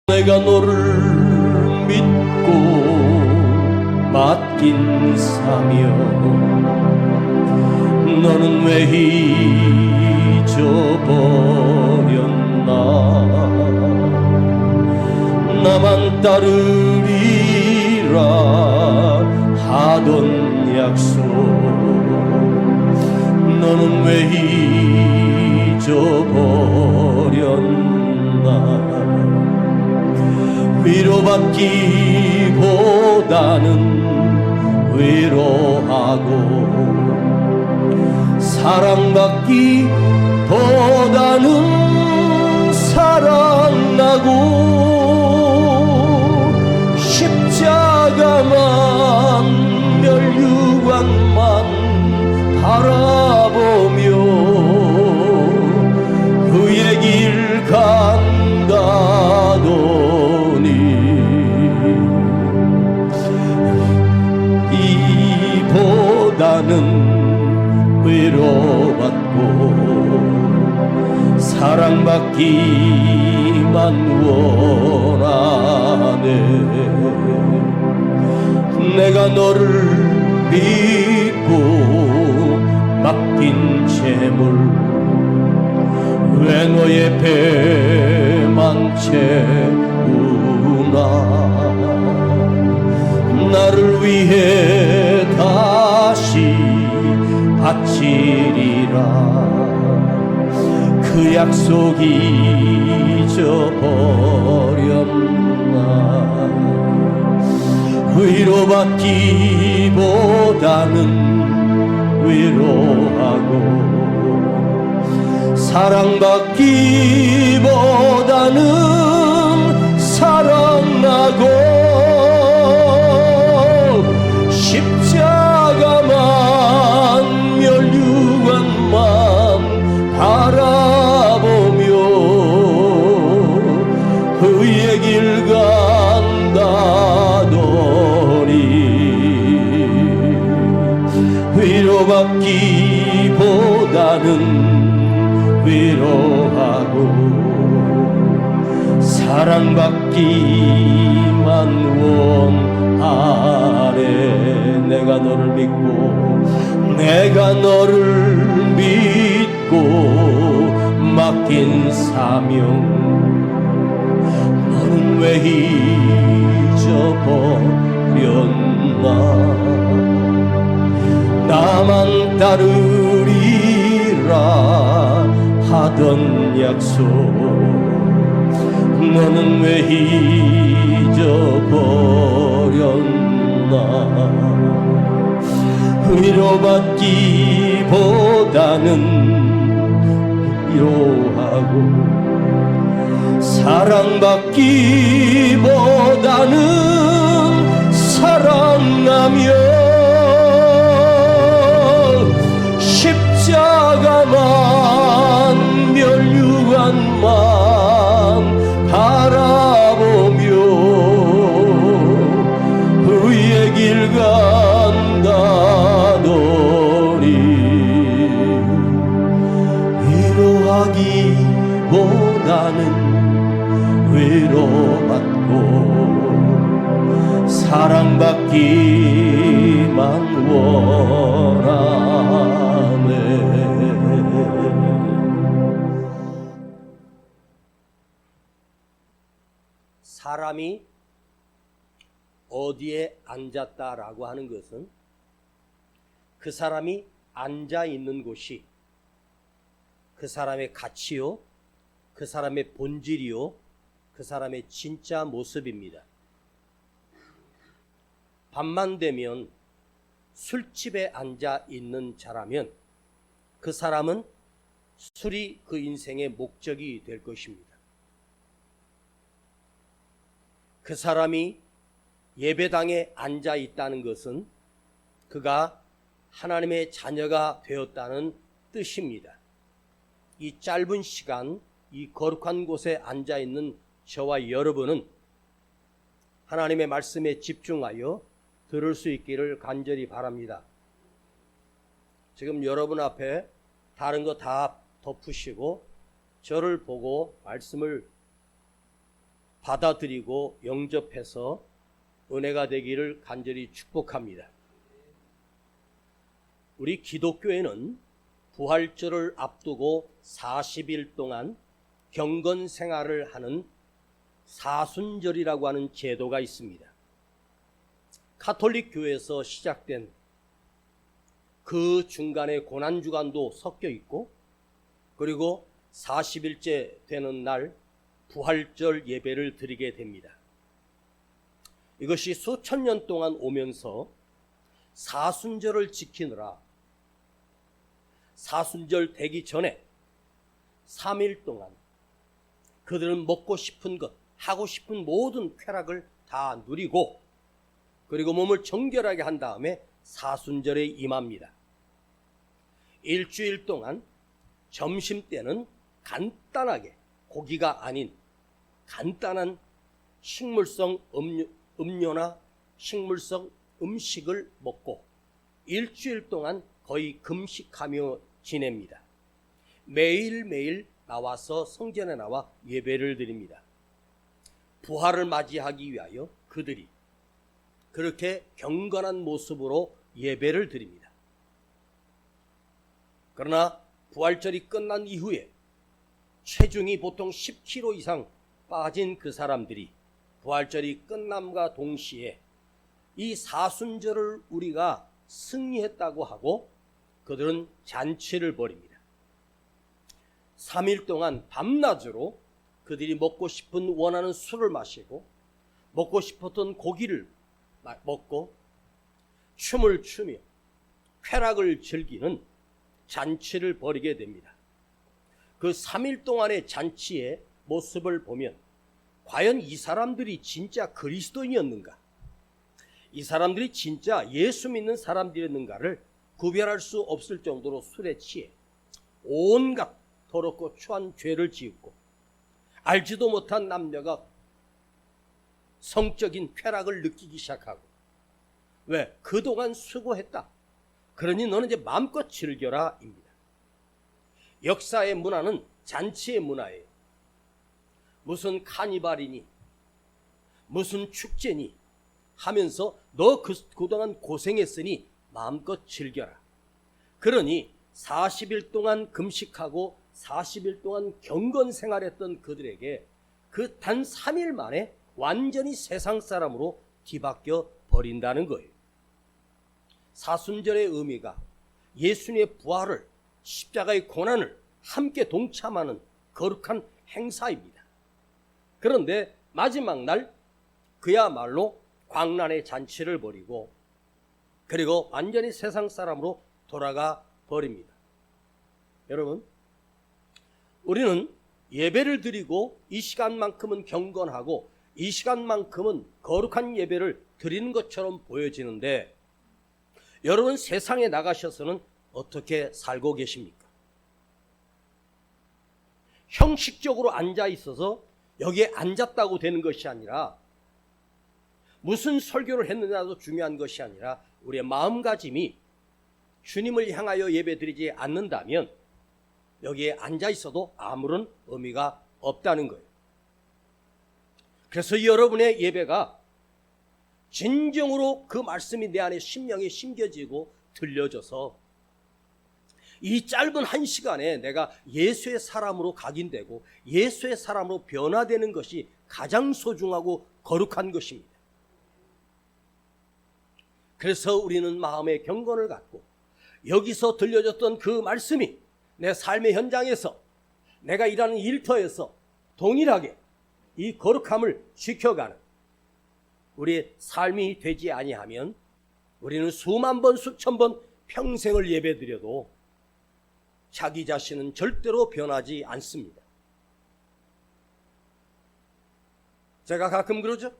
내가 너를 믿고 맡긴 사명, 너는 왜 잊어버렸나. 나만 따르리라 하던 약속, 너는 왜 잊어버렸나. 위로받기보다는 위로하고, 사랑받기보다는 사랑나고, 십자가만 멸류관만 바라보며 그의 길 간다더니, 이보다는 위로받고 사랑받기만 원하네. 내가 너를 믿고 맡긴 재물, 왜 너의 배만 채우나. 나를 위해 다시 바치리라 그 약속 잊어버렸나. 위로받기보다는 위로하고, 사랑받기보다는 사랑나고, 십자가만 멸류관만 바라보며 그의 길 간다더니, 위로받기보다는 위로하고 사랑받기만 원하네. 내가 너를 믿고 맡긴 사명, 너는 왜 잊어버렸나. 나만 따르리라 하던 약속, 너는 왜 잊어버렸나. 위로받기보다는 위로하고, 사랑받기보다는 사랑나며, 십자가만 멸류관만 바라보며 그의 길 간다더니, 위로하기보다는 위로받고 사랑받기만 원하네. 사람이 어디에 앉았다라고 하는 것은 그 사람이 앉아 있는 곳이 그 사람의 가치요, 그 사람의 본질이요, 그 사람의 진짜 모습입니다. 밤만 되면 술집에 앉아 있는 자라면 그 사람은 술이 그 인생의 목적이 될 것입니다. 그 사람이 예배당에 앉아 있다는 것은 그가 하나님의 자녀가 되었다는 뜻입니다. 이 짧은 시간, 이 거룩한 곳에 앉아 있는 저와 여러분은 하나님의 말씀에 집중하여 들을 수 있기를 간절히 바랍니다. 지금 여러분 앞에 다른 거 다 덮으시고 저를 보고 말씀을 받아들이고 영접해서 은혜가 되기를 간절히 축복합니다. 우리 기독교에는 부활절을 앞두고 40일 동안 경건 생활을 하는 사순절이라고 하는 제도가 있습니다. 가톨릭 교회에서 시작된 그 중간에 고난주간도 섞여 있고, 그리고 40일째 되는 날 부활절 예배를 드리게 됩니다. 이것이 수천 년 동안 오면서 사순절을 지키느라 사순절 되기 전에 3일 동안 그들은 먹고 싶은 것, 하고 싶은 모든 쾌락을 다 누리고, 그리고 몸을 정결하게 한 다음에 사순절에 임합니다. 일주일 동안 점심때는 간단하게, 고기가 아닌 간단한 식물성 음료나 식물성 음식을 먹고 일주일 동안 거의 금식하며 지냅니다. 매일매일 나와서 성전에 나와 예배를 드립니다. 부활을 맞이하기 위하여 그들이 그렇게 경건한 모습으로 예배를 드립니다. 그러나 부활절이 끝난 이후에 체중이 보통 10kg 이상 빠진 그 사람들이 부활절이 끝남과 동시에 이 사순절을 우리가 승리했다고 하고 그들은 잔치를 벌입니다. 3일 동안 밤낮으로 그들이 먹고 싶은 원하는 술을 마시고 먹고 싶었던 고기를 먹고 춤을 추며 쾌락을 즐기는 잔치를 벌이게 됩니다. 그 3일 동안의 잔치의 모습을 보면 과연 이 사람들이 진짜 그리스도인이었는가, 이 사람들이 진짜 예수 믿는 사람들이었는가를 구별할 수 없을 정도로 술에 취해 온갖 더럽고 추한 죄를 지었고, 알지도 못한 남녀가 성적인 쾌락을 느끼기 시작하고, 왜? 그동안 수고했다, 그러니 너는 이제 마음껏 즐겨라 입니다. 역사의 문화는 잔치의 문화예요. 무슨 카니발이니 무슨 축제니 하면서 너 그동안 고생했으니 마음껏 즐겨라. 그러니 40일 동안 금식하고 40일 동안 경건 생활했던 그들에게 그 단 3일 만에 완전히 세상 사람으로 뒤바뀌어 버린다는 거예요. 사순절의 의미가 예수님의 부활을, 십자가의 고난을 함께 동참하는 거룩한 행사입니다. 그런데 마지막 날 그야말로 광란의 잔치를 벌이고 그리고 완전히 세상 사람으로 돌아가 버립니다. 여러분, 우리는 예배를 드리고 이 시간만큼은 경건하고 이 시간만큼은 거룩한 예배를 드리는 것처럼 보여지는데, 여러분 세상에 나가셔서는 어떻게 살고 계십니까? 형식적으로 앉아 있어서 여기에 앉았다고 되는 것이 아니라, 무슨 설교를 했느냐도 중요한 것이 아니라 우리의 마음가짐이 주님을 향하여 예배드리지 않는다면 여기에 앉아 있어도 아무런 의미가 없다는 거예요. 그래서 여러분의 예배가 진정으로 그 말씀이 내 안에 심령에 심겨지고 들려져서 이 짧은 한 시간에 내가 예수의 사람으로 각인되고 예수의 사람으로 변화되는 것이 가장 소중하고 거룩한 것입니다. 그래서 우리는 마음의 경건을 갖고 여기서 들려졌던 그 말씀이 내 삶의 현장에서, 내가 일하는 일터에서 동일하게 이 거룩함을 지켜가는 우리의 삶이 되지 아니하면 우리는 수만 번 수천 번 평생을 예배드려도 자기 자신은 절대로 변하지 않습니다. 제가 가끔 그러죠.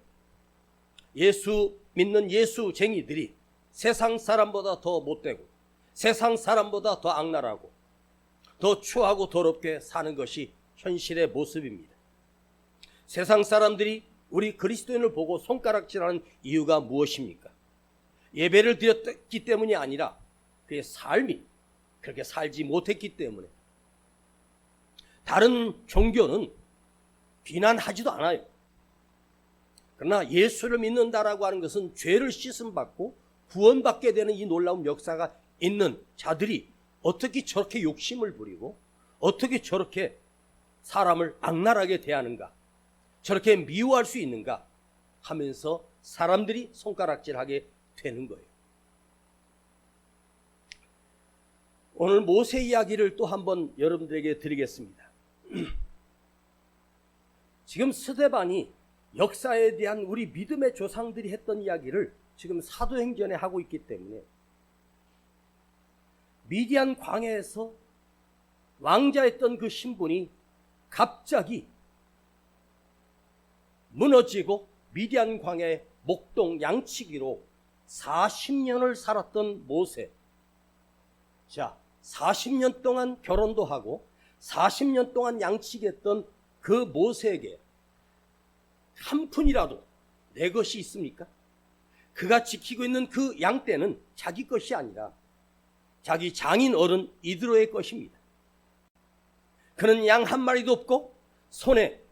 예수 믿는 예수쟁이들이 세상 사람보다 더 못되고 세상 사람보다 더 악랄하고 더 추하고 더럽게 사는 것이 현실의 모습입니다. 세상 사람들이 우리 그리스도인을 보고 손가락질하는 이유가 무엇입니까? 예배를 드렸기 때문이 아니라 그의 삶이 그렇게 살지 못했기 때문에. 다른 종교는 비난하지도 않아요. 그러나 예수를 믿는다라고 하는 것은 죄를 씻음받고 구원받게 되는 이 놀라운 역사가 있는 자들이 어떻게 저렇게 욕심을 부리고 어떻게 저렇게 사람을 악랄하게 대하는가, 저렇게 미워할 수 있는가 하면서 사람들이 손가락질하게 되는 거예요. 오늘 모세 이야기를 또 한번 여러분들에게 드리겠습니다. 지금 스데반이 역사에 대한 우리 믿음의 조상들이 했던 이야기를 지금 사도행전에 하고 있기 때문에 미디안 광야에서 왕자였던 그 신분이 갑자기 무너지고 미디안 광야의 목동 양치기로 40년을 살았던 모세. 자, 40년 동안 결혼도 하고 40년 동안 양치기했던 그 모세에게 한 푼이라도 내 것이 있습니까? 그가 지키고 있는 그 양떼는 자기 것이 아니라 자기 장인 어른 이드로의 것입니다. 그는 양 한 마리도 없고 손에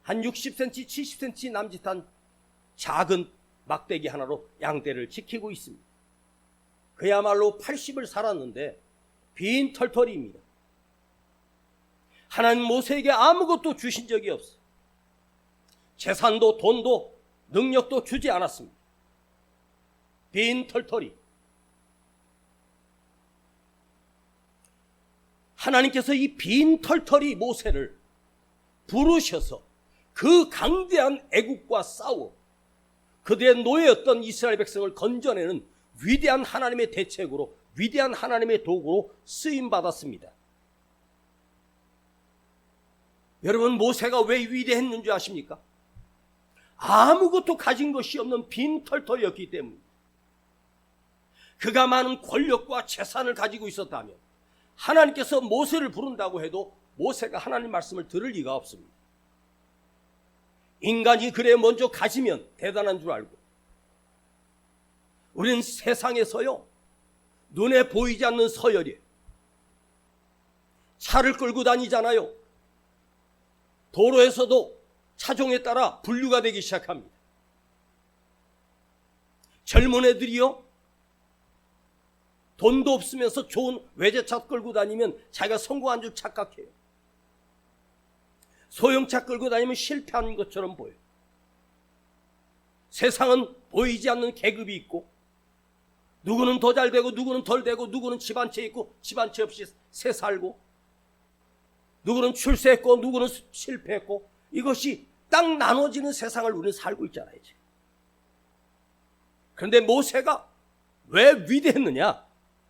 한 60cm, 70cm 남짓한 작은 막대기 하나로 양떼를 지키고 있습니다. 그야말로 80을 살았는데 빈 털털이입니다. 하나님 모세에게 아무것도 주신 적이 없어요. 재산도 돈도 능력도 주지 않았습니다. 빈 털털이. 하나님께서 이 빈 털털이 모세를 부르셔서 그 강대한 애국과 싸워 그들의 노예였던 이스라엘 백성을 건져내는 위대한 하나님의 대책으로, 위대한 하나님의 도구로 쓰임받았습니다. 여러분, 모세가 왜 위대했는 줄 아십니까? 아무것도 가진 것이 없는 빈 털털이었기 때문입니다. 그가 많은 권력과 재산을 가지고 있었다면 하나님께서 모세를 부른다고 해도 모세가 하나님 말씀을 들을 리가 없습니다. 인간이 그래 먼저 가지면 대단한 줄 알고, 우리는 세상에서요 눈에 보이지 않는 서열이에요. 차를 끌고 다니잖아요. 도로에서도 차종에 따라 분류가 되기 시작합니다. 젊은 애들이요, 돈도 없으면서 좋은 외제차 끌고 다니면 자기가 성공한 줄 착각해요. 소형차 끌고 다니면 실패하는 것처럼 보여요. 세상은 보이지 않는 계급이 있고, 누구는 더 잘 되고 누구는 덜 되고, 누구는 집 한 채 있고 집 한 채 없이 새 살고, 누구는 출세했고 누구는 실패했고, 이것이 딱 나눠지는 세상을 우리는 살고 있잖아요. 그런데 모세가 왜 위대했느냐?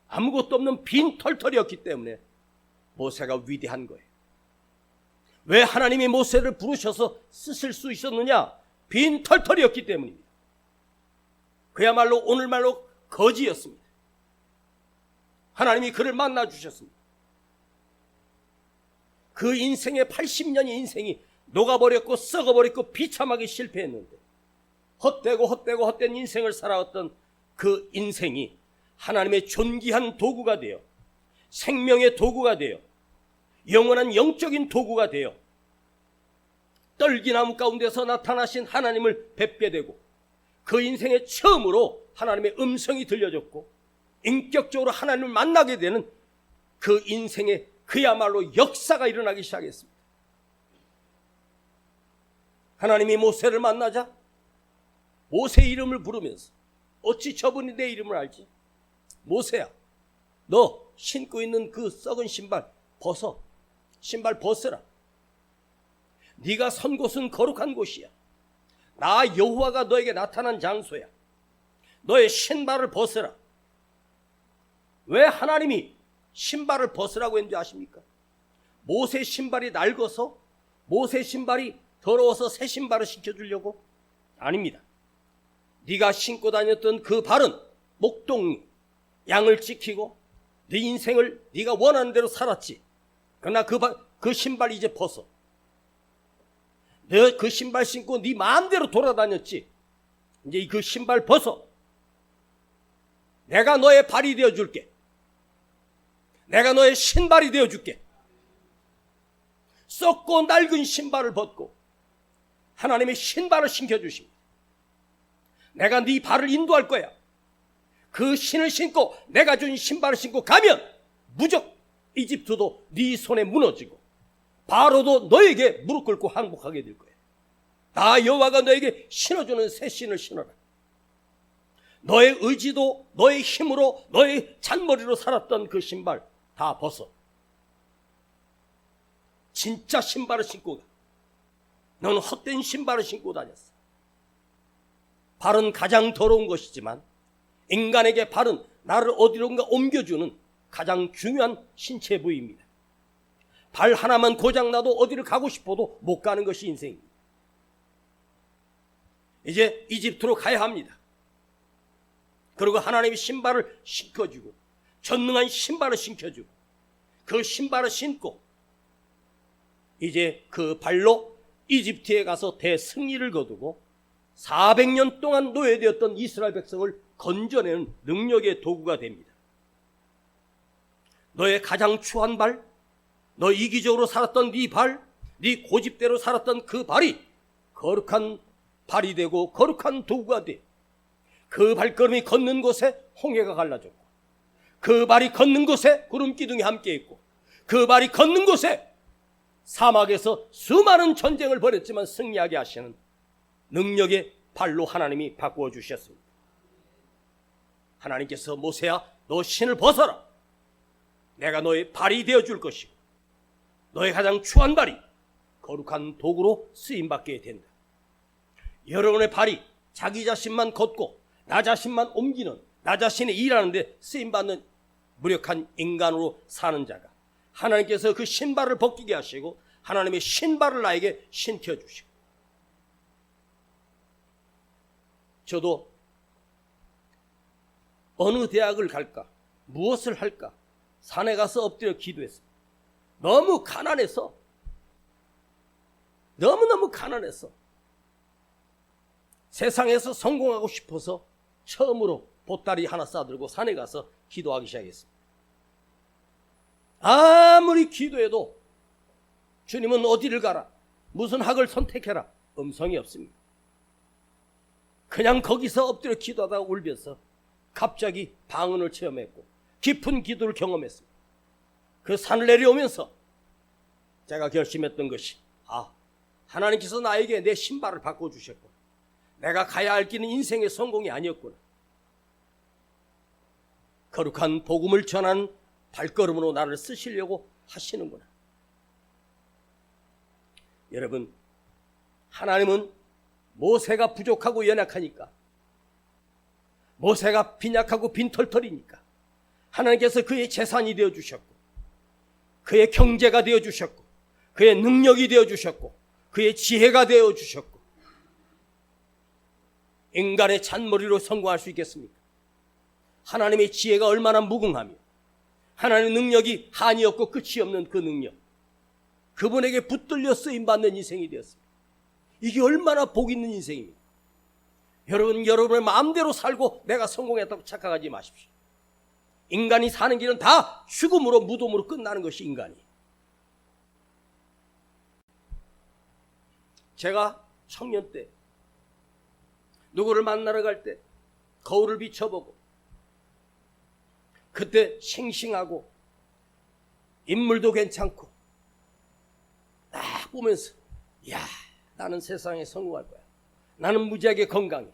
아무것도 없는 빈 털털이었기 때문에 모세가 위대한 거예요. 왜 하나님이 모세를 부르셔서 쓰실 수 있었느냐? 빈 털털이었기 때문입니다. 그야말로 오늘말로 거지였습니다. 하나님이 그를 만나 주셨습니다. 그 인생의 80년의 인생이 녹아버렸고 썩어버렸고 비참하게 실패했는데, 헛된 인생을 살아왔던 그 인생이 하나님의 존귀한 도구가 되어, 생명의 도구가 되어, 영원한 영적인 도구가 되어 떨기나무 가운데서 나타나신 하나님을 뵙게 되고, 그 인생에 처음으로 하나님의 음성이 들려졌고 인격적으로 하나님을 만나게 되는 그 인생에 그야말로 역사가 일어나기 시작했습니다. 하나님이 모세를 만나자 모세 이름을 부르면서, 어찌 저분이 내 이름을 알지? 모세야, 너 신고 있는 그 썩은 신발 벗어. 신발 벗으라. 네가 선 곳은 거룩한 곳이야. 나 여호와가 너에게 나타난 장소야. 너의 신발을 벗으라. 왜 하나님이 신발을 벗으라고 했는지 아십니까? 모세 신발이 낡아서, 모세 신발이 더러워서 새 신발을 신겨주려고? 아닙니다. 네가 신고 다녔던 그 발은 목동 양을 지키고 네 인생을 네가 원하는 대로 살았지. 그러나 그 신발 이제 벗어. 너 그 신발 신고 네 마음대로 돌아다녔지. 이제 그 신발 벗어. 내가 너의 발이 되어줄게. 내가 너의 신발이 되어줄게. 썩고 낡은 신발을 벗고 하나님의 신발을 신겨주십니다. 내가 네 발을 인도할 거야. 그 신을 신고 내가 준 신발을 신고 가면 무적 이집트도 네 손에 무너지고 바로도 너에게 무릎 꿇고 항복하게 될 거야. 나 여호와가 너에게 신어주는 새 신을 신어라. 너의 의지도 너의 힘으로 너의 잔머리로 살았던 그 신발 다 벗어. 진짜 신발을 신고 가. 너는 헛된 신발을 신고 다녔어. 발은 가장 더러운 것이지만 인간에게 발은 나를 어디론가 옮겨주는 가장 중요한 신체 부위입니다. 발 하나만 고장나도 어디를 가고 싶어도 못 가는 것이 인생입니다. 이제 이집트로 가야 합니다. 그리고 하나님이 신발을 신겨주고 전능한 신발을 신겨주고 그 신발을 신고 이제 그 발로 이집트에 가서 대승리를 거두고 400년 동안 노예되었던 이스라엘 백성을 건져내는 능력의 도구가 됩니다. 너의 가장 추한 발, 너 이기적으로 살았던 네 발, 네 고집대로 살았던 그 발이 거룩한 발이 되고 거룩한 도구가 돼. 그 발걸음이 걷는 곳에 홍해가 갈라졌고 그 발이 걷는 곳에 구름 기둥이 함께 있고 그 발이 걷는 곳에 사막에서 수많은 전쟁을 벌였지만 승리하게 하시는 능력의 발로 하나님이 바꾸어 주셨습니다. 하나님께서 모세야 너 신을 벗어라. 내가 너의 발이 되어줄 것이고 너의 가장 추한 발이 거룩한 도구로 쓰임받게 된다. 여러분의 발이 자기 자신만 걷고 나 자신만 옮기는 나 자신의 일하는데 쓰임받는 무력한 인간으로 사는 자가 하나님께서 그 신발을 벗기게 하시고 하나님의 신발을 나에게 신겨 주시고 저도 어느 대학을 갈까 무엇을 할까 산에 가서 엎드려 기도했습니다. 너무 가난해서 너무너무 가난해서 세상에서 성공하고 싶어서 처음으로 보따리 하나 싸들고 산에 가서 기도하기 시작했습니다. 아무리 기도해도 주님은 어디를 가라 무슨 학을 선택해라 음성이 없습니다. 그냥 거기서 엎드려 기도하다가 울면서 갑자기 방언을 체험했고 깊은 기도를 경험했습니다. 그 산을 내려오면서 제가 결심했던 것이 하나님께서 나에게 내 신발을 바꿔주셨구나. 내가 가야 할 길은 인생의 성공이 아니었구나. 거룩한 복음을 전하는 발걸음으로 나를 쓰시려고 하시는구나. 여러분, 하나님은 모세가 부족하고 연약하니까 모세가 빈약하고 빈털털이니까 하나님께서 그의 재산이 되어주셨고 그의 경제가 되어주셨고 그의 능력이 되어주셨고 그의 지혜가 되어주셨고 인간의 잔머리로 성공할 수 있겠습니까? 하나님의 지혜가 얼마나 무궁하며 하나님의 능력이 한이 없고 끝이 없는 그 능력 그분에게 붙들려 쓰임받는 인생이 되었습니다. 이게 얼마나 복 있는 인생입니까? 여러분의 마음대로 살고 내가 성공했다고 착각하지 마십시오. 인간이 사는 길은 다 죽음으로 무덤으로 끝나는 것이 인간이에요. 제가 청년 때 누구를 만나러 갈 때 거울을 비춰보고 그때 싱싱하고 인물도 괜찮고 딱 보면서 야 나는 세상에 성공할 거야. 나는 무지하게 건강해.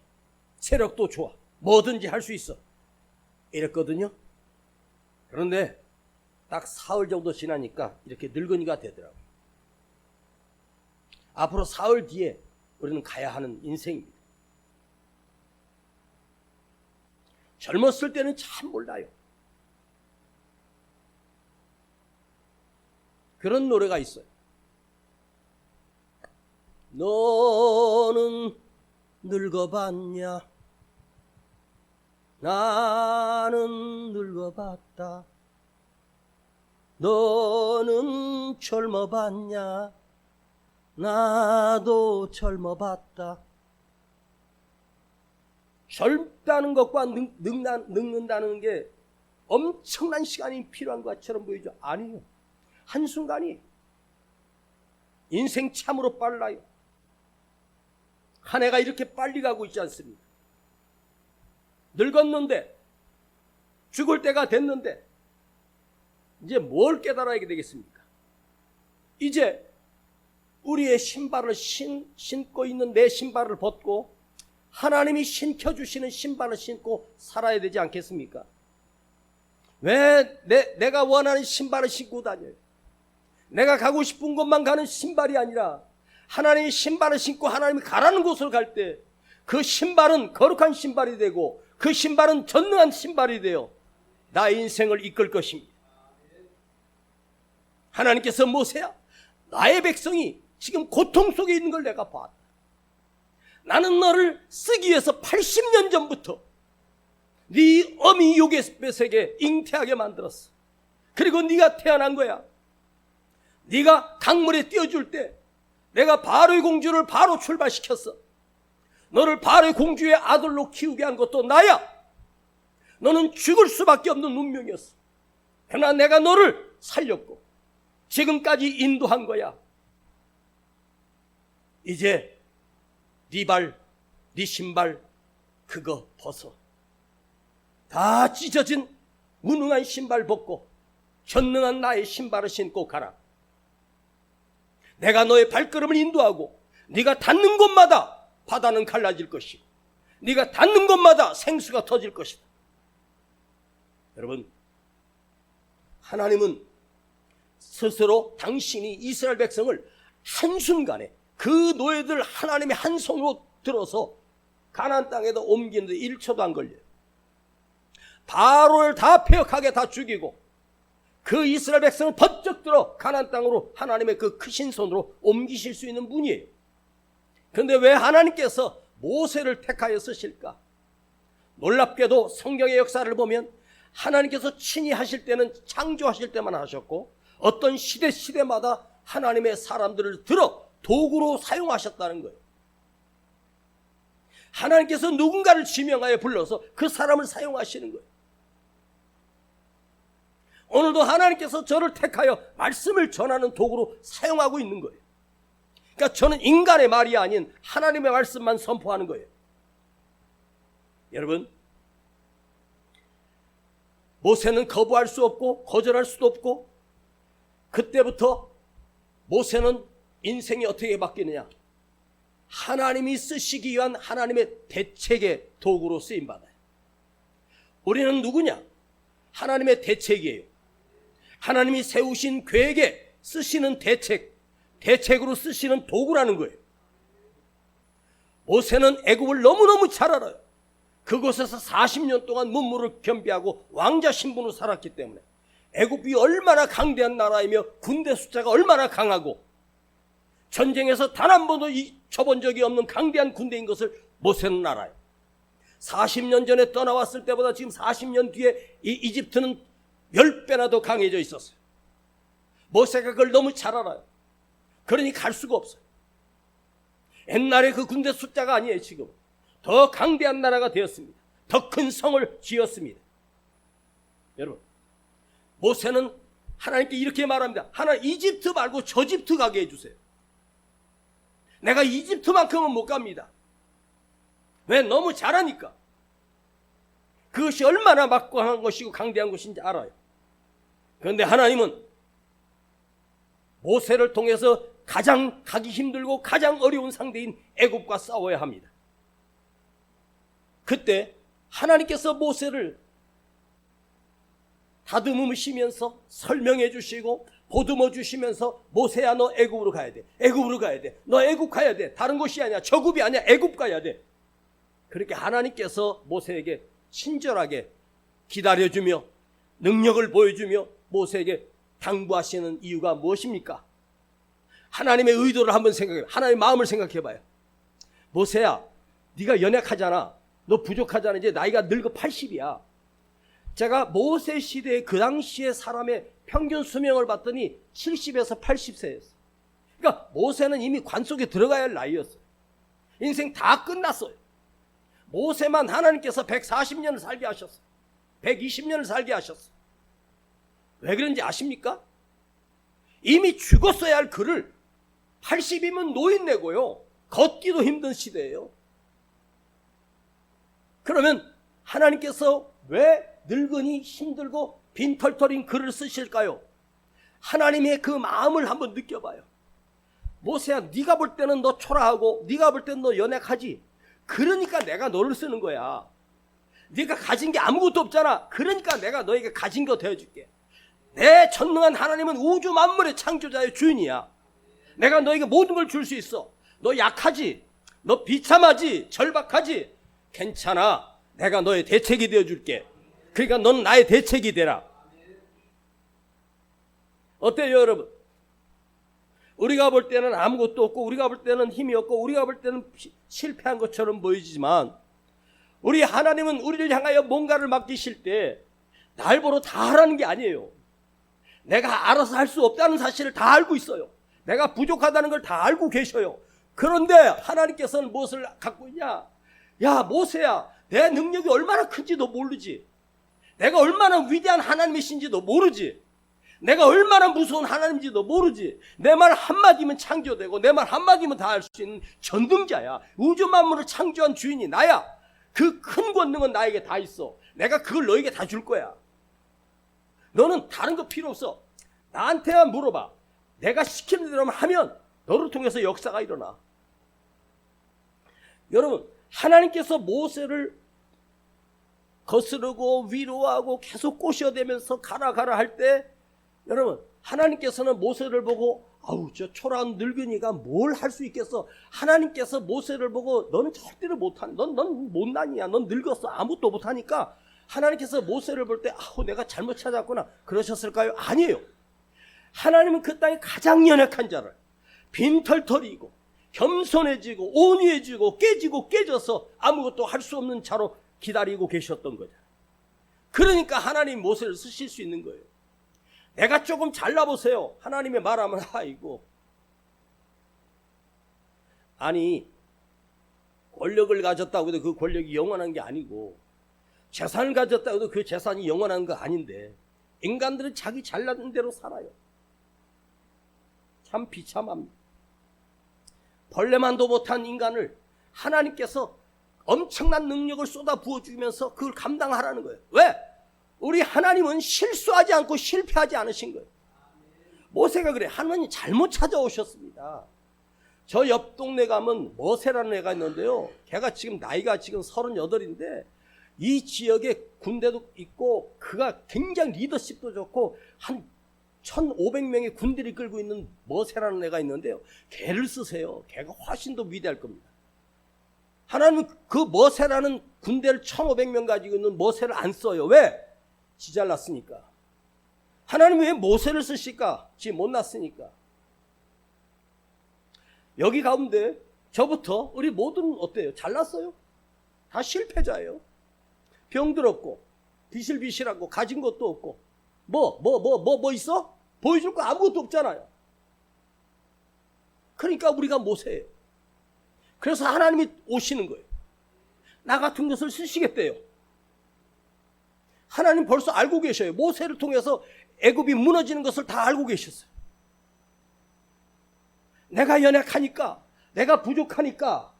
체력도 좋아. 뭐든지 할 수 있어. 이랬거든요. 그런데 딱 사흘 정도 지나니까 이렇게 늙은이가 되더라고요. 앞으로 사흘 뒤에 우리는 가야 하는 인생입니다. 젊었을 때는 참 몰라요. 그런 노래가 있어요. 너는 늙어봤냐? 나는 늙어봤다. 너는 젊어봤냐? 나도 젊어봤다. 젊다는 것과 늙는다는 게 엄청난 시간이 필요한 것처럼 보이죠? 아니에요. 한순간이 인생 참으로 빨라요. 한 해가 이렇게 빨리 가고 있지 않습니까? 늙었는데, 죽을 때가 됐는데 이제 뭘 깨달아야 되겠습니까? 이제 우리의 신발을 신고 있는 내 신발을 벗고 하나님이 신겨주시는 신발을 신고 살아야 되지 않겠습니까? 왜 내가 원하는 신발을 신고 다녀요? 내가 가고 싶은 곳만 가는 신발이 아니라 하나님의 신발을 신고 하나님이 가라는 곳을 갈 때 그 신발은 거룩한 신발이 되고 그 신발은 전능한 신발이 되어 나의 인생을 이끌 것입니다. 하나님께서 모세야, 나의 백성이 지금 고통 속에 있는 걸 내가 봤다. 나는 너를 쓰기 위해서 80년 전부터 네 어미 요셉에게 잉태하게 만들었어. 그리고 네가 태어난 거야. 네가 강물에 띄워줄 때 내가 바로의 공주를 바로 출발시켰어. 너를 바로의 공주의 아들로 키우게 한 것도 나야. 너는 죽을 수밖에 없는 운명이었어. 그러나 내가 너를 살렸고 지금까지 인도한 거야. 이제 네 발, 네 신발 그거 벗어. 다 찢어진 무능한 신발 벗고 전능한 나의 신발을 신고 가라. 내가 너의 발걸음을 인도하고 네가 닿는 곳마다 바다는 갈라질 것이고 네가 닿는 곳마다 생수가 터질 것이다. 여러분, 하나님은 스스로 당신이 이스라엘 백성을 한순간에 그 노예들 하나님의 한 손으로 들어서 가나안 땅에다 옮기는데 1초도 안 걸려요. 바로를 다 폐역하게 다 죽이고 그 이스라엘 백성을 번쩍 들어 가나안 땅으로 하나님의 그 크신 손으로 옮기실 수 있는 분이에요. 그런데 왜 하나님께서 모세를 택하여 쓰실까? 놀랍게도 성경의 역사를 보면 하나님께서 친히 하실 때는 창조하실 때만 하셨고 어떤 시대마다 하나님의 사람들을 들어 도구로 사용하셨다는 거예요. 하나님께서 누군가를 지명하여 불러서 그 사람을 사용하시는 거예요. 오늘도 하나님께서 저를 택하여 말씀을 전하는 도구로 사용하고 있는 거예요. 그러니까 저는 인간의 말이 아닌 하나님의 말씀만 선포하는 거예요. 여러분, 모세는 거부할 수 없고 거절할 수도 없고 그때부터 모세는 인생이 어떻게 바뀌느냐? 하나님이 쓰시기 위한 하나님의 대책의 도구로 쓰임받아요. 우리는 누구냐? 하나님의 대책이에요. 하나님이 세우신 계획에 쓰시는 대책으로 쓰시는 도구라는 거예요. 모세는 애굽을 너무너무 잘 알아요. 그곳에서 40년 동안 문무를 겸비하고 왕자 신분으로 살았기 때문에 애굽이 얼마나 강대한 나라이며 군대 숫자가 얼마나 강하고 전쟁에서 단 한 번도 쳐본 적이 없는 강대한 군대인 것을 모세는 알아요. 40년 전에 떠나왔을 때보다 지금 40년 뒤에 이 이집트는 10배나 더 강해져 있었어요. 모세가 그걸 너무 잘 알아요. 그러니 갈 수가 없어요. 옛날에 그 군대 숫자가 아니에요. 지금 더 강대한 나라가 되었습니다. 더 큰 성을 지었습니다. 여러분, 모세는 하나님께 이렇게 말합니다. 하나님, 이집트 말고 저집트 가게 해주세요. 내가 이집트만큼은 못 갑니다. 왜? 너무 잘하니까. 그것이 얼마나 막강한 것이고 강대한 것인지 알아요. 그런데 하나님은 모세를 통해서 가장 가기 힘들고 가장 어려운 상대인 애굽과 싸워야 합니다. 그때 하나님께서 모세를 다듬으시면서 설명해 주시고 보듬어 주시면서 모세야, 너 애굽으로 가야 돼. 애굽으로 가야 돼. 너 애굽 가야 돼. 다른 곳이 아니야. 저굽이 아니야. 애굽 가야 돼. 그렇게 하나님께서 모세에게 친절하게 기다려주며 능력을 보여주며 모세에게 당부하시는 이유가 무엇입니까? 하나님의 의도를 한번 생각해봐요. 하나님의 마음을 생각해봐요. 모세야, 네가 연약하잖아. 너 부족하잖아. 이제 나이가 늙어 80이야. 제가 모세 시대에 그 당시에 사람의 평균 수명을 봤더니 70에서 80세였어요. 그러니까 모세는 이미 관 속에 들어가야 할 나이였어요. 인생 다 끝났어요. 모세만 하나님께서 140년을 살게 하셨어요. 120년을 살게 하셨어요. 왜 그런지 아십니까? 이미 죽었어야 할 그를 80이면 노인네고요. 걷기도 힘든 시대예요. 그러면 하나님께서 왜 늙은이 힘들고 빈털털인 글을 쓰실까요? 하나님의 그 마음을 한번 느껴봐요. 모세야, 네가 볼 때는 너 초라하고 네가 볼 때는 너 연약하지. 그러니까 내가 너를 쓰는 거야. 네가 가진 게 아무것도 없잖아. 그러니까 내가 너에게 가진 거 되어줄게. 내 전능한 하나님은 우주 만물의 창조자의 주인이야. 내가 너에게 모든 걸 줄 수 있어. 너 약하지? 너 비참하지? 절박하지? 괜찮아. 내가 너의 대책이 되어줄게. 그러니까 넌 나의 대책이 되라. 어때요, 여러분? 우리가 볼 때는 아무것도 없고, 우리가 볼 때는 힘이 없고, 우리가 볼 때는 실패한 것처럼 보이지만, 우리 하나님은 우리를 향하여 뭔가를 맡기실 때 날 보러 다 하라는 게 아니에요. 내가 알아서 할 수 없다는 사실을 다 알고 있어요. 내가 부족하다는 걸 다 알고 계셔요. 그런데 하나님께서는 무엇을 갖고 있냐? 야, 모세야, 내 능력이 얼마나 큰지 너 모르지? 내가 얼마나 위대한 하나님이신지 너 모르지? 내가 얼마나 무서운 하나님인지 너 모르지? 내 말 한마디면 창조되고 내 말 한마디면 다 할 수 있는 전능자야. 우주 만물을 창조한 주인이 나야. 그 큰 권능은 나에게 다 있어. 내가 그걸 너에게 다 줄 거야. 너는 다른 거 필요 없어. 나한테만 물어봐. 내가 시키는 대로만 하면 너를 통해서 역사가 일어나. 여러분, 하나님께서 모세를 거스르고 위로하고 계속 꼬셔대면서 가라 할 때, 여러분, 하나님께서는 모세를 보고 아우, 저 초라한 늙은이가 뭘 할 수 있겠어. 하나님께서 모세를 보고 너는 절대로 못하니, 넌 못난이야. 넌 늙었어. 아무것도 못하니까 하나님께서 모세를 볼 때 아우, 내가 잘못 찾았구나 그러셨을까요? 아니에요. 하나님은 그 땅에 가장 연약한 자를 빈털털이고 겸손해지고 온유해지고 깨지고 깨져서 아무것도 할 수 없는 자로 기다리고 계셨던 거죠. 그러니까 하나님 모세를 쓰실 수 있는 거예요. 내가 조금 잘나보세요. 하나님의 말하면 아이고. 아니, 권력을 가졌다고 해도 그 권력이 영원한 게 아니고, 재산을 가졌다고 해도 그 재산이 영원한 거 아닌데, 인간들은 자기 잘나는 대로 살아요. 참 비참합니다. 벌레만도 못한 인간을 하나님께서 엄청난 능력을 쏟아 부어주면서 그걸 감당하라는 거예요. 왜? 우리 하나님은 실수하지 않고 실패하지 않으신 거예요. 모세가 그래. 하나님 잘못 찾아오셨습니다. 저 옆 동네 가면 머세라는 애가 있는데요. 걔가 지금 나이가 지금 38인데 이 지역에 군대도 있고 그가 굉장히 리더십도 좋고 한 1,500명의 군대를 끌고 있는 머세라는 애가 있는데요. 걔를 쓰세요. 걔가 훨씬 더 위대할 겁니다. 하나님은 그 머세라는 군대를 1,500명 가지고 있는 머세를 안 써요. 왜? 지 잘났으니까. 하나님이 왜 모세를 쓰실까? 지 못났으니까. 여기 가운데 저부터 우리 모두는 어때요? 잘났어요? 다 실패자예요. 병들었고 비실비실하고 가진 것도 없고 뭐 있어? 보여줄 거 아무것도 없잖아요. 그러니까 우리가 모세예요. 그래서 하나님이 오시는 거예요. 나 같은 것을 쓰시겠대요. 하나님 벌써 알고 계셔요. 모세를 통해서 애굽이 무너지는 것을 다 알고 계셨어요. 내가 연약하니까, 내가 부족하니까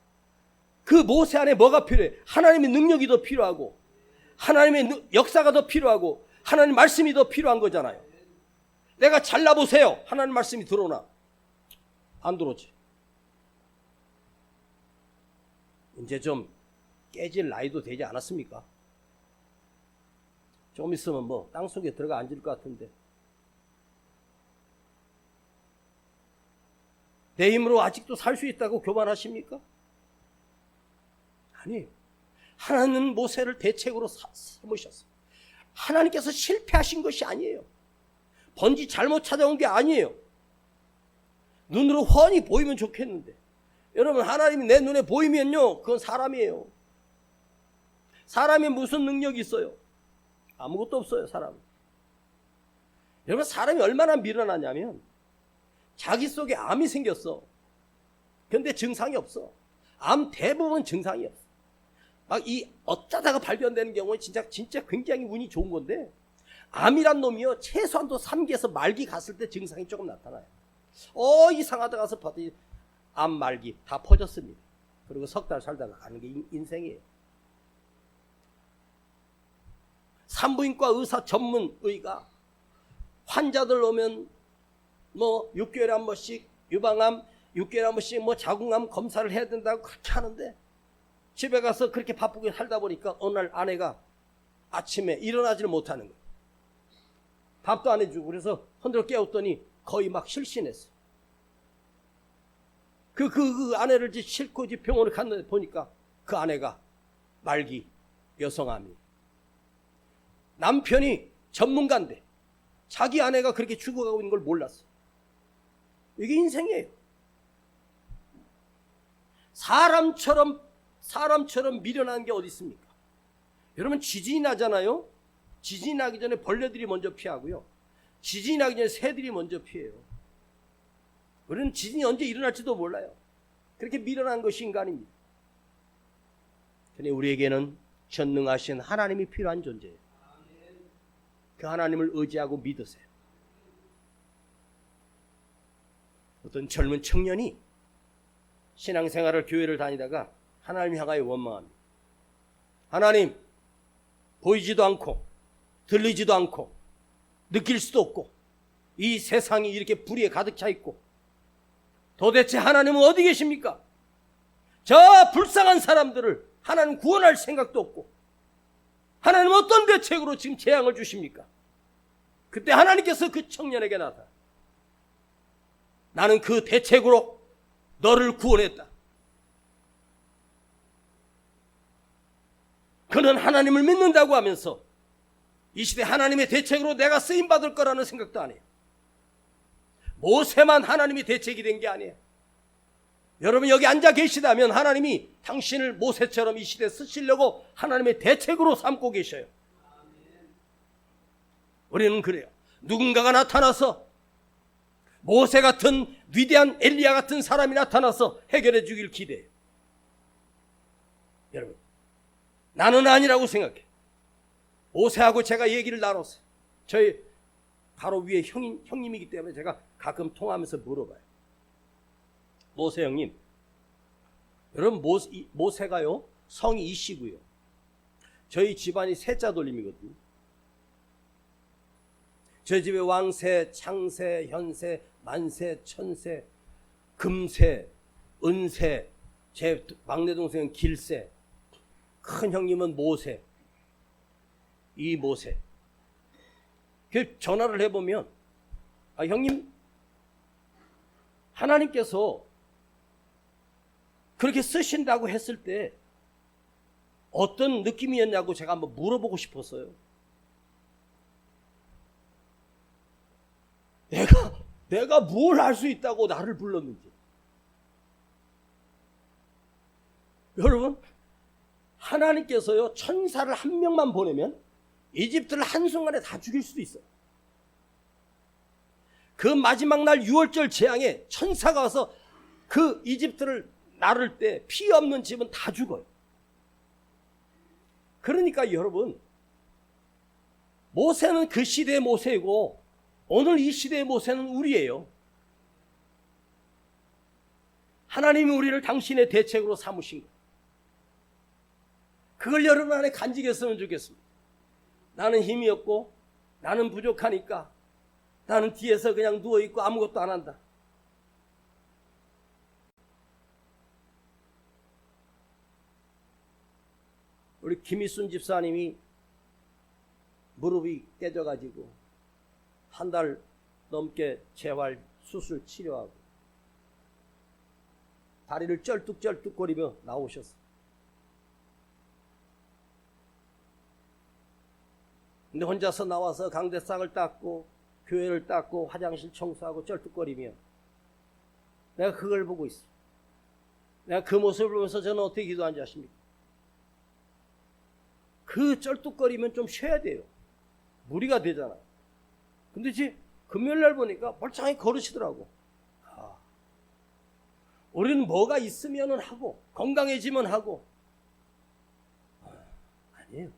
그 모세 안에 뭐가 필요해? 하나님의 능력이 더 필요하고 하나님의 역사가 더 필요하고 하나님 말씀이 더 필요한 거잖아요. 내가 잘나보세요. 하나님 말씀이 들어오나? 안 들어오지. 이제 좀 깨질 나이도 되지 않았습니까? 좀 있으면 뭐 땅속에 들어가 앉을 것 같은데 내 힘으로 아직도 살 수 있다고 교만하십니까? 아니에요. 하나님은 모세를 대책으로 삼으셨어요. 하나님께서 실패하신 것이 아니에요. 번지 잘못 찾아온 게 아니에요. 눈으로 훤히 보이면 좋겠는데 여러분, 하나님이 내 눈에 보이면요, 그건 사람이에요. 사람이 무슨 능력이 있어요? 아무것도 없어요. 사람. 여러분, 사람이 얼마나 미련하냐면 자기 속에 암이 생겼어. 근데 증상이 없어. 암 대부분 증상이 없어. 막 이 어쩌다가 발견되는 경우에 진짜 굉장히 운이 좋은 건데, 암이란 놈이요, 최소한도 3기에서 말기 갔을 때 증상이 조금 나타나요. 이상하다 가서 봤더니 암 말기 다 퍼졌습니다. 그리고 석 달 살다가 가는 게 인생이에요. 산부인과 의사 전문의가 환자들 오면 뭐 6개월에 한 번씩 유방암, 6개월에 한 번씩 뭐 자궁암 검사를 해야 된다고 그렇게 하는데, 집에 가서 그렇게 바쁘게 살다 보니까 어느 날 아내가 아침에 일어나지를 못하는 거예요. 밥도 안 해주고. 그래서 흔들어 깨웠더니 거의 막 실신했어요. 그 아내를 이제 싣고 이제 병원에 갔는데 보니까 그 아내가 말기 여성암이, 남편이 전문가인데 자기 아내가 그렇게 죽어가고 있는 걸 몰랐어요. 이게 인생이에요. 사람처럼 미련한 게 어디 있습니까? 여러분, 지진이 나잖아요. 지진이 나기 전에 벌레들이 먼저 피하고요, 지진이 나기 전에 새들이 먼저 피해요. 우리는 지진이 언제 일어날지도 몰라요. 그렇게 미련한 것이 인간입니다. 그런데 우리에게는 전능하신 하나님이 필요한 존재예요. 그 하나님을 의지하고 믿으세요. 어떤 젊은 청년이 신앙생활을 교회를 다니다가 하나님 향하여 원망합니다. 하나님, 보이지도 않고 들리지도 않고 느낄 수도 없고 이 세상이 이렇게 불의에 가득 차 있고 도대체 하나님은 어디 계십니까? 저 불쌍한 사람들을 하나님 구원할 생각도 없고 하나님은 어떤 대책으로 지금 재앙을 주십니까? 그때 하나님께서 그 청년에게 나타나, 나는 그 대책으로 너를 구원했다. 그는 하나님을 믿는다고 하면서 이 시대 하나님의 대책으로 내가 쓰임받을 거라는 생각도 안 해요. 모세만 하나님이 대책이 된 게 아니에요. 여러분, 여기 앉아 계시다면 하나님이 당신을 모세처럼 이 시대에 쓰시려고 하나님의 대책으로 삼고 계셔요. 우리는 그래요. 누군가가 나타나서, 모세 같은 위대한 엘리야 같은 사람이 나타나서 해결해 주길 기대해요. 여러분, 나는 아니라고 생각해. 모세하고 제가 얘기를 나눴어요. 저희 바로 위에 형님이기 때문에 제가 가끔 통화하면서 물어봐요. 모세 형님, 여러분, 모세가요 성이 이씨고요, 저희 집안이 세자 돌림이거든요. 저희 집에 왕세, 창세, 현세, 만세, 천세, 금세, 은세, 제 막내 동생은 길세, 큰 형님은 모세. 이 모세. 그 전화를 해보면, 형님, 하나님께서 그렇게 쓰신다고 했을 때 어떤 느낌이었냐고 제가 한번 물어보고 싶었어요. 내가 뭘 할 수 있다고 나를 불렀는지. 여러분, 하나님께서요 천사를 한 명만 보내면 이집트를 한순간에 다 죽일 수도 있어요. 그 마지막 날 유월절 재앙에 천사가 와서 그 이집트를 나를 때 피 없는 집은 다 죽어요. 그러니까 여러분, 모세는 그 시대의 모세이고 오늘 이 시대의 모세는 우리예요. 하나님이 우리를 당신의 대책으로 삼으신 거예요. 그걸 여러분 안에 간직했으면 좋겠습니다. 나는 힘이 없고 나는 부족하니까 나는 뒤에서 그냥 누워있고 아무것도 안 한다. 우리 김희순 집사님이 무릎이 깨져가지고 한 달 넘게 재활 수술 치료하고 다리를 쩔뚝쩔뚝거리며 나오셨어요. 근데 혼자서 나와서 강대상을 닦고 교회를 닦고 화장실 청소하고 쩔뚝거리며 내가 그걸 보고 있어. 내가 그 모습을 보면서 저는 어떻게 기도하는지 아십니까? 그 쩔뚝거리면 좀 쉬어야 돼요. 무리가 되잖아. 근데 이제 금요일날 보니까 멀쩡하게 걸으시더라고. 우리는 뭐가 있으면 하고 건강해지면 하고, 아니에요.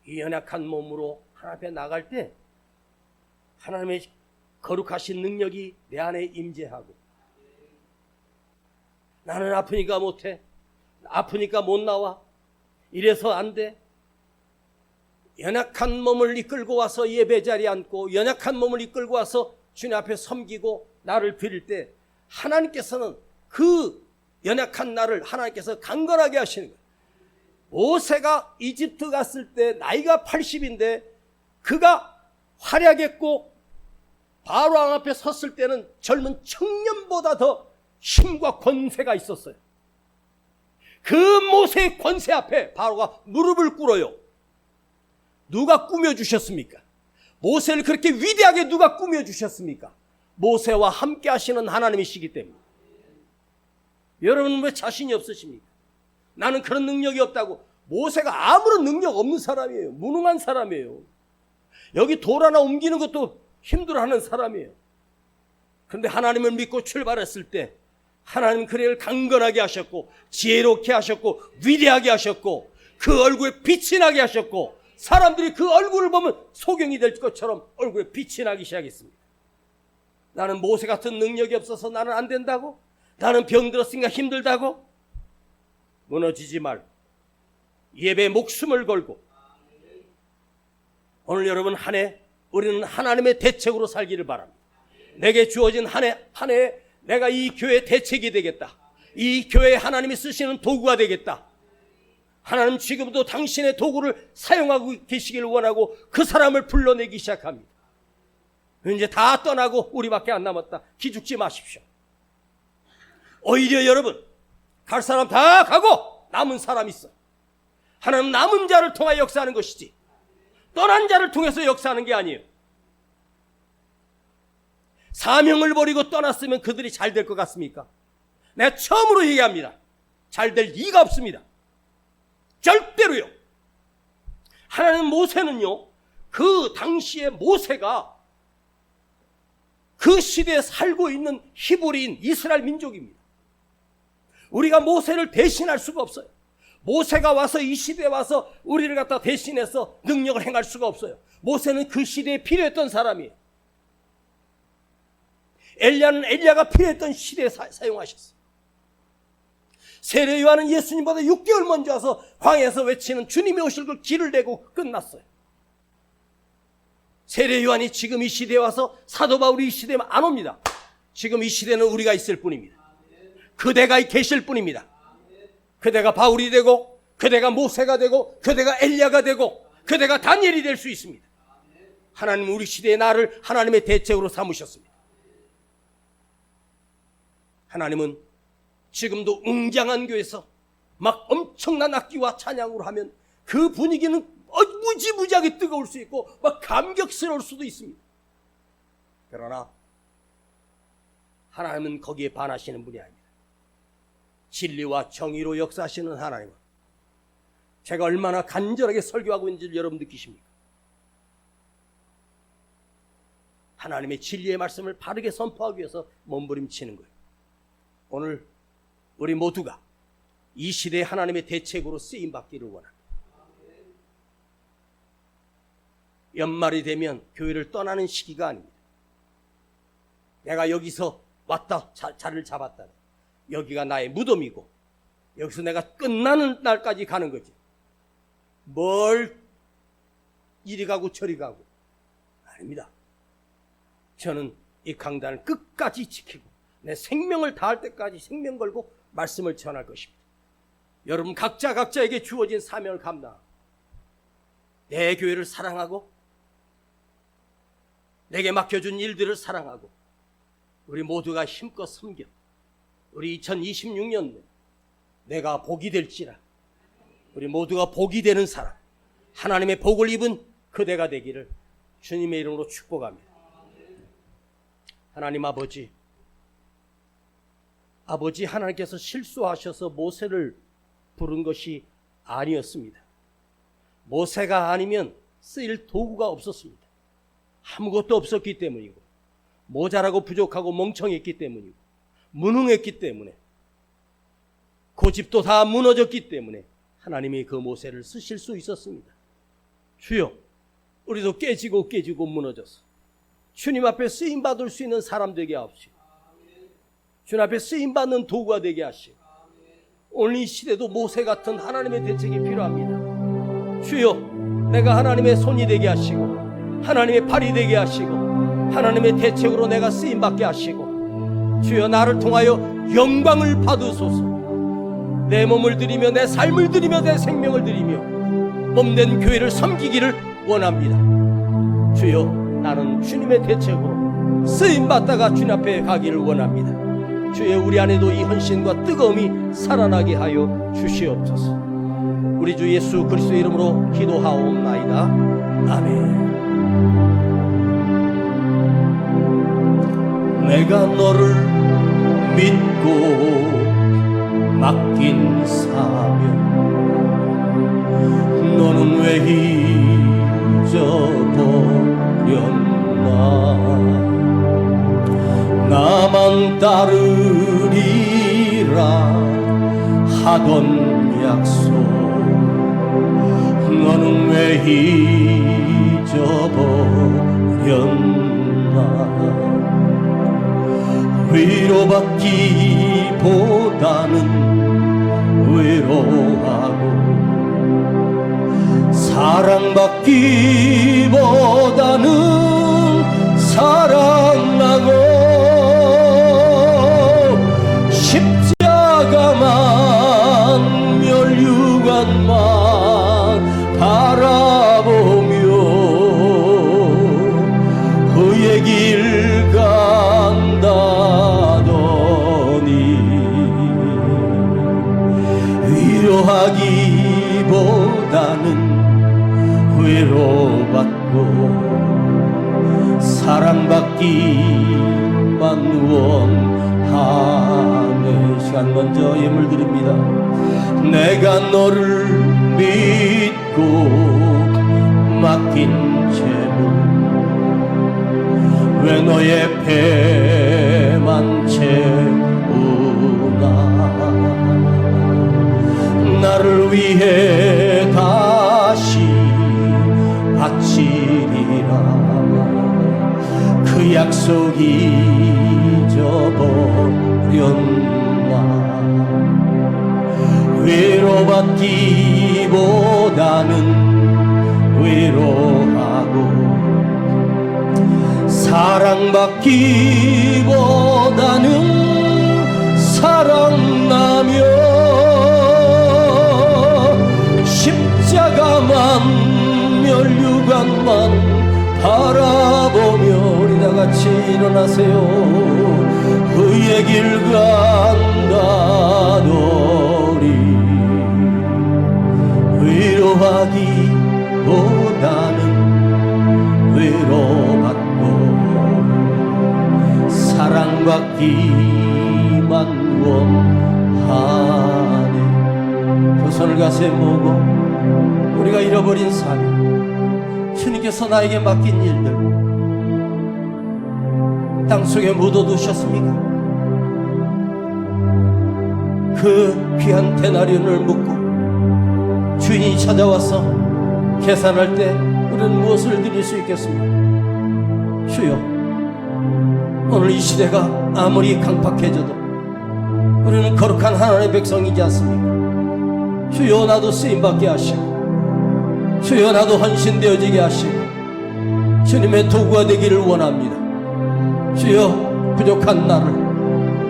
이 연약한 몸으로 하나님 앞에 나갈 때 하나님의 거룩하신 능력이 내 안에 임재하고, 나는 아프니까 못해, 아프니까 못 나와, 이래서 안 돼, 연약한 몸을 이끌고 와서 예배 자리에 앉고 연약한 몸을 이끌고 와서 주님 앞에 섬기고 나를 드릴 때 하나님께서는 그 연약한 나를 하나님께서 강건하게 하시는 거예요. 모세가 이집트 갔을 때 나이가 80인데 그가 활약했고 바로 왕 앞에 섰을 때는 젊은 청년보다 더 힘과 권세가 있었어요. 그 모세의 권세 앞에 바로가 무릎을 꿇어요. 누가 꾸며주셨습니까? 모세를 그렇게 위대하게 누가 꾸며주셨습니까? 모세와 함께 하시는 하나님이시기 때문에. 여러분은 왜 자신이 없으십니까? 나는 그런 능력이 없다고. 모세가 아무런 능력 없는 사람이에요. 무능한 사람이에요. 여기 돌 하나 옮기는 것도 힘들어하는 사람이에요. 그런데 하나님을 믿고 출발했을 때 하나님 그를 강건하게 하셨고 지혜롭게 하셨고 위대하게 하셨고 그 얼굴에 빛이 나게 하셨고 사람들이 그 얼굴을 보면 소경이 될 것처럼 얼굴에 빛이 나기 시작했습니다. 나는 모세 같은 능력이 없어서 나는 안 된다고? 나는 병들었으니까 힘들다고? 무너지지 말고 예배에 목숨을 걸고 오늘 여러분 한 해 우리는 하나님의 대책으로 살기를 바랍니다. 내게 주어진 한 해 내가 이 교회의 대책이 되겠다. 이 교회에 하나님이 쓰시는 도구가 되겠다. 하나님 지금도 당신의 도구를 사용하고 계시길 원하고 그 사람을 불러내기 시작합니다. 이제 다 떠나고 우리밖에 안 남았다. 기죽지 마십시오. 오히려 여러분 갈 사람 다 가고 남은 사람 있어. 하나님 남은 자를 통하여 역사하는 것이지 떠난 자를 통해서 역사하는 게 아니에요. 사명을 버리고 떠났으면 그들이 잘 될 것 같습니까? 내가 처음으로 얘기합니다. 잘 될 리가 없습니다. 절대로요. 하나님 모세는요, 그 당시에 모세가 그 시대에 살고 있는 히브리인 이스라엘 민족입니다. 우리가 모세를 대신할 수가 없어요. 모세가 와서 이 시대에 와서 우리를 갖다 대신해서 능력을 행할 수가 없어요. 모세는 그 시대에 필요했던 사람이에요. 엘리야는 엘리야가 필요했던 시대에 사용하셨어요. 세례 요한은 예수님보다 6개월 먼저 와서 광야에서 외치는 주님이 오실 걸 길을 내고 끝났어요. 세례 요한이 지금 이 시대에 와서 사도 바울이 이 시대에 안 옵니다. 지금 이 시대는 우리가 있을 뿐입니다. 그대가 계실 뿐입니다. 그대가 바울이 되고 그대가 모세가 되고 그대가 엘리야가 되고 그대가 다니엘이 될 수 있습니다. 하나님은 우리 시대의 나를 하나님의 대책으로 삼으셨습니다. 하나님은 지금도 웅장한 교회에서 막 엄청난 악기와 찬양으로 하면 그 분위기는 무지무지하게 뜨거울 수 있고 막 감격스러울 수도 있습니다. 그러나 하나님은 거기에 반하시는 분이 아닙니다. 진리와 정의로 역사하시는 하나님은 제가 얼마나 간절하게 설교하고 있는지 여러분 느끼십니까? 하나님의 진리의 말씀을 바르게 선포하기 위해서 몸부림치는 거예요. 오늘 우리 모두가 이 시대에 하나님의 대책으로 쓰임받기를 원합니다. 연말이 되면 교회를 떠나는 시기가 아닙니다. 내가 여기서 왔다 자리를 잡았다. 여기가 나의 무덤이고 여기서 내가 끝나는 날까지 가는 거지. 뭘 이리 가고 저리 가고 아닙니다. 저는 이 강단을 끝까지 지키고 내 생명을 다할 때까지 생명 걸고 말씀을 전할 것입니다. 여러분 각자에게 주어진 사명을 감당하고 내 교회를 사랑하고 내게 맡겨준 일들을 사랑하고 우리 모두가 힘껏 섬겨 우리 2026년 내가 복이 될지라 우리 모두가 복이 되는 사람 하나님의 복을 입은 그대가 되기를 주님의 이름으로 축복합니다. 하나님 아버지 하나님께서 실수하셔서 모세를 부른 것이 아니었습니다. 모세가 아니면 쓰일 도구가 없었습니다. 아무것도 없었기 때문이고 모자라고 부족하고 멍청했기 때문이고 무능했기 때문에 고집도 다 무너졌기 때문에 하나님이 그 모세를 쓰실 수 있었습니다. 주여 우리도 깨지고 무너져서 주님 앞에 쓰임받을 수 있는 사람 되게 하옵시고 주님 앞에 쓰임받는 도구가 되게 하시고 오늘 이 시대도 모세 같은 하나님의 대책이 필요합니다. 주여 내가 하나님의 손이 되게 하시고 하나님의 팔이 되게 하시고 하나님의 대책으로 내가 쓰임받게 하시고 주여 나를 통하여 영광을 받으소서. 내 몸을 드리며 내 삶을 드리며 내 생명을 드리며 몸된 교회를 섬기기를 원합니다. 주여 나는 주님의 대책으로 쓰임받다가 주님 앞에 가기를 원합니다. 주여 우리 안에도 이 헌신과 뜨거움이 살아나게 하여 주시옵소서. 우리 주 예수 그리스도의 이름으로 기도하옵나이다. 아멘. 내가 너를 믿고 맡긴 사명 너는 왜 잊어버렸나. 나만 따르리라 하던 약속 너는 왜 잊어버렸나. 위로받기보다는 외로워하고 사랑받기보다는 사랑하고 십자가만 멸류관만 바라보며 그의 길 간다더니 위로하기보다는 외로받고 사랑받기만 원하네. 시간 먼저 예물 드립니다. 내가 너를 믿고 맡긴 재물 왜 너의 배만 채우나. 나를 위해 다시 바치리라 그 약속 잊어버렸나. 위로받기보다는 위로하고 사랑받기보다는 사랑나며 십자가만 멸류관만 바라보며 우리 다같이 일어나세요. 그의 길 간다더니 위로하기보다는 위로받고 사랑받기만 원하네. 두 손을 가슴에 모으고 우리가 잃어버린 삶 주님께서 나에게 맡긴 일들 땅속에 묻어두셨습니까? 그 귀한 데나리온을 묻고 주인이 찾아와서 계산할 때 우리는 무엇을 드릴 수 있겠습니까? 주여, 오늘 이 시대가 아무리 강팍해져도 우리는 거룩한 하나님의 백성이지 않습니까? 주여, 나도 쓰임받게 하시고 주여, 나도 헌신되어지게 하시고 주님의 도구가 되기를 원합니다. 주여, 부족한 나를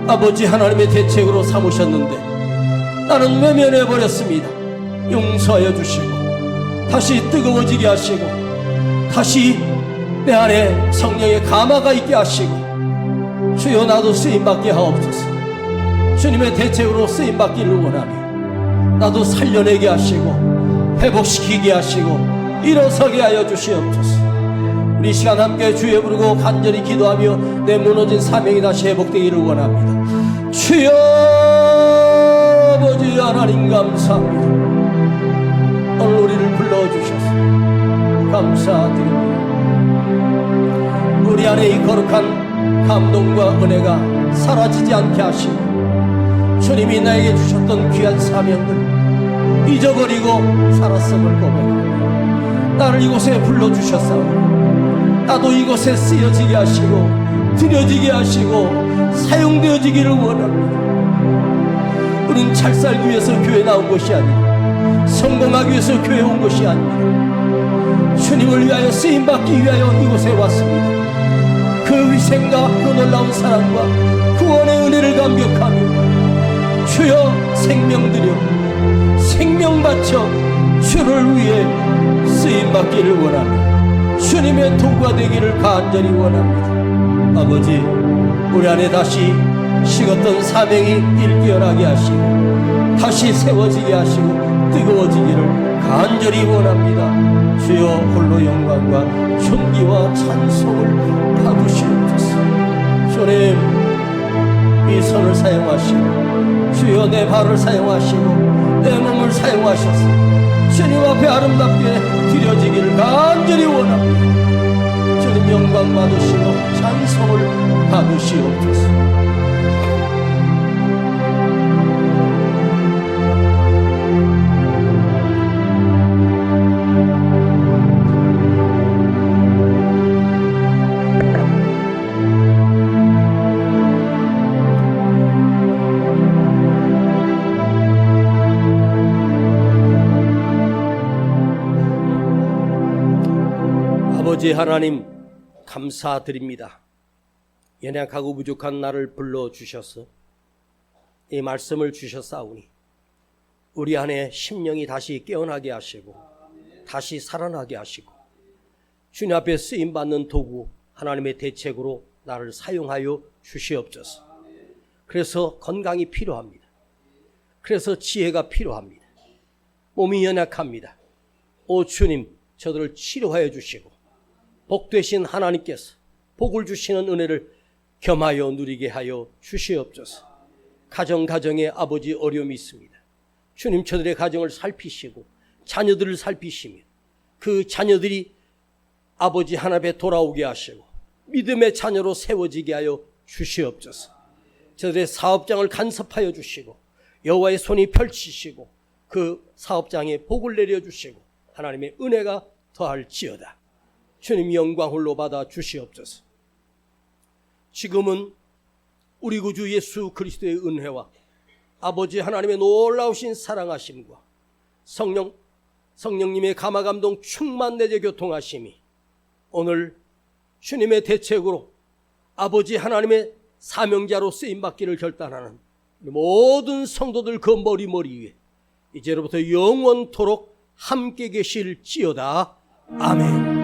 아버지 하나님의 대책으로 삼으셨는데 나는 외면해버렸습니다. 용서하여 주시고 다시 뜨거워지게 하시고 다시 내 안에 성령의 감화가 있게 하시고 주여, 나도 쓰임받게 하옵소서. 주님의 대책으로 쓰임받기를 원하며 나도 살려내게 하시고 회복시키게 하시고 일어서게 하여 주시옵소서. 우리 시간 함께 주여 부르고 간절히 기도하며 내 무너진 사명이 다시 회복되기를 원합니다. 주여 아버지 하나님 감사합니다. 오늘 우리를 불러주셔서 감사드립니다. 우리 안에 이 거룩한 감동과 은혜가 사라지지 않게 하시고 주님이 나에게 주셨던 귀한 사명을 잊어버리고 살았음을 고백하며 나를 이곳에 불러주셨사오니 나도 이곳에 쓰여지게 하시고 드려지게 하시고 사용되어지기를 원합니다. 우린 잘 살기 위해서 교회 나온 것이 아니라 성공하기 위해서 교회 온 것이 아닙니다. 주님을 위하여 쓰임받기 위하여 이곳에 왔습니다. 그 위생과 그 놀라운 사랑과 구원의 은혜를 감격하며 주여 생명 드려 생명 바쳐 주를 위해 쓰임받기를 원하며 주님의 도구가 되기를 간절히 원합니다. 아버지, 우리 안에 다시 식었던 사명이 일깨어나게 하시고 다시 세워지게 하시고 뜨거워지기를 간절히 원합니다. 주여 홀로 영광과 존귀와 찬송을 받으시옵소서. 주님, 이 손을 사용하시고 주여 내 발을 사용하시고 내 몸을 사용하셔서 주님 앞에 아름답게 드려지기를 간절히 원합니다. 주님 영광 받으시고 찬송을 받으시옵소서. 아버지 하나님, 감사드립니다. 연약하고 부족한 나를 불러주셔서 이 말씀을 주셨사오니 우리 안에 심령이 다시 깨어나게 하시고 다시 살아나게 하시고 주님 앞에 쓰임받는 도구, 하나님의 대책으로 나를 사용하여 주시옵소서. 그래서 건강이 필요합니다. 그래서 지혜가 필요합니다. 몸이 연약합니다. 오 주님, 저들을 치료하여 주시고 복되신 하나님께서 복을 주시는 은혜를 겸하여 누리게 하여 주시옵소서. 가정에 아버지 어려움이 있습니다. 주님, 저들의 가정을 살피시고 자녀들을 살피시며 그 자녀들이 아버지 하나님에 돌아오게 하시고 믿음의 자녀로 세워지게 하여 주시옵소서. 저들의 사업장을 간섭하여 주시고 여호와의 손이 펼치시고 그 사업장에 복을 내려주시고 하나님의 은혜가 더할지어다. 주님 영광 홀로 받아 주시옵소서. 지금은 우리 구주 예수 그리스도의 은혜와 아버지 하나님의 놀라우신 사랑하심과 성령님의 감화감동 충만 내재 교통하심이 오늘 주님의 대책으로 아버지 하나님의 사명자로 쓰임받기를 결단하는 모든 성도들 그 머리 위에 이제로부터 영원토록 함께 계실지어다. 아멘.